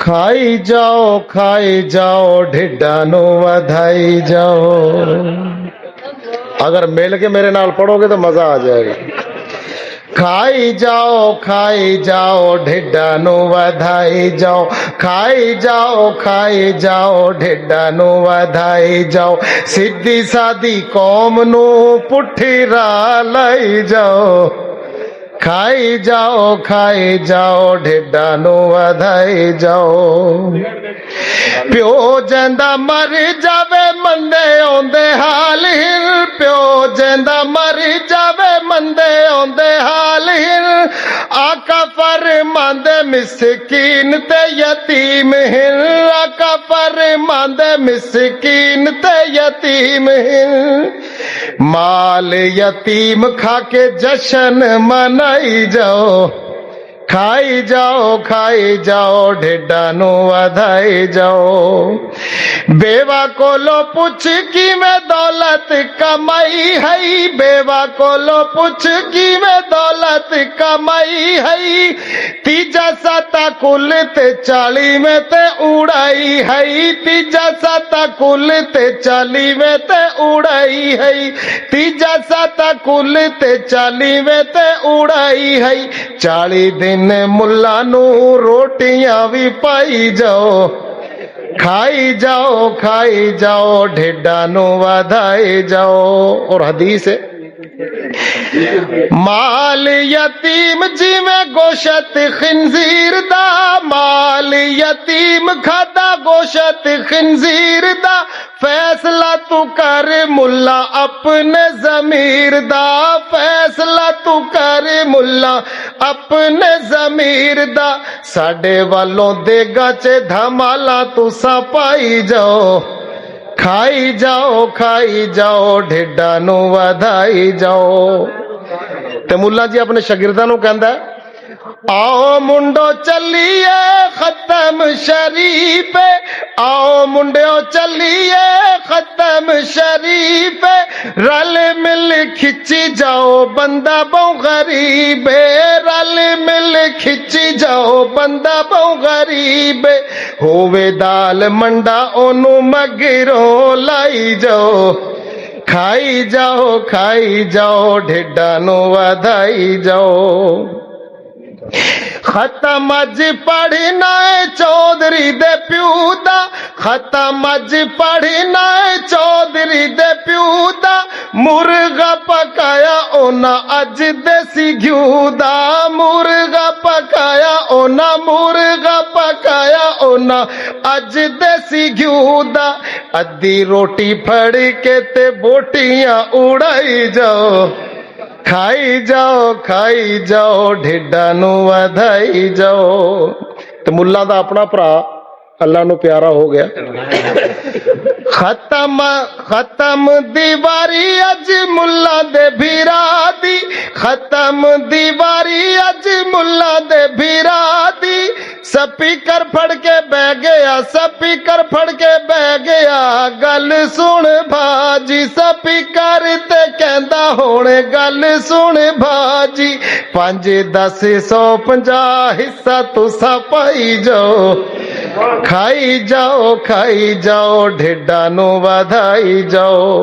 खाई जाओ ढिड्डा नू वधाई जाओ। अगर मिल के मेरे नाल पढ़ोगे तो मजा आ जाएगा। खाई जाओ ढिड्डा नू वधाई जाओ। खाई जाओ ढिड्डा नू वधाई जाओ। सीधी सादी कौम नू पुठी राह लाई जाओ। खाई जाओ ढिड्डा नू वधाई जाओ। प्यो जंदा मर जावे मंदे आंदे हाल हिर। प्यो जंदा मर जावे मंदे आंदे हाल हिर। आका फरमांदे मिसकीन ते यतीम हिर। आका फरमांदे मिसकीन ते यतीम हिर। माल यतीम खा के जश्न मनाई जाओ। खाई जाओ ढिड्डा नू वधाई जाओ। बेवा कोलो पुछ की मैं दौलत कमाई है। बेवा कोलो पुछ की मैं दौलत कमाई है। तीजा साता कुल ते 40 में ते उड़ाई है। तीजा साता कुल ते 40 में ते उड़ाई है। तीजा साता कुल ते 40 में ते उड़ाई है। 40 दिन मुल्ला नू रोटियां भी पाई जाओ। खाई जाओ ढिड्डा नू वधाई जाओ। और हदीस है माल यतीम जिवें गोशत खिंजीर दा। माल यतीम खादा गोशत खिंजीर दा। फैसला तू कर मुल्ला अपने जमीर दा। फैसला तू कर मुल्ला अपने जमीर दा। साडे वालों देगा च धमाला तुसा पाई जाओ। खाई जाओ ढिड्डा नू वधाई जाओ। ते मुल्ला जी अपने शागिर्दां नू कहंदा आओ मुंडो चलिए खत्म शरीफ। आओ मुंडियो चलिए खत्म शरीफ। रल मिल खिंची जाओ बंदा बहु गरीब। रल मिल खिंची जाओ बंदा बहु गरीब। होवे दाल मंडा ओनू मगरों लाई जाओ। खाई जाओ ढिड्डा नू वधाई जाओ। खत्म अज पढ़ना है चौधरी दे प्यू दा। खत्म अज पढ़ना है चौधरी दे प्यू दा। मुर्गा पकाया ओना अज देसी घ्यू दा। मुर्गा पकाया ओना मुर्गा पकाया ओना अज देसी घ्यू दा। अद्धी रोटी फड़ के ते बोटियां उड़ाई जाओ। खाई जाओ ढिड्डा नू वधाई जाओ। ते मुल्ला दा अपना भरा अल्लाह नू प्यारा हो गया। खत्म दीवारी अज मुल्ला दे भीरा दी। खत्म दीवारी अज मुल्ला दे भीरा दी। स्पीकर फड़ के बह गया। स्पीकर फड़ के बह गया। गल सुन भाजी स्पीकर ते कहंदा हुण गल सुन भाजी। 5 10 100 50 हिस्सा तुसा पाई जाओ। खाई जाओ ढिड्डा नू वधाई जाओ।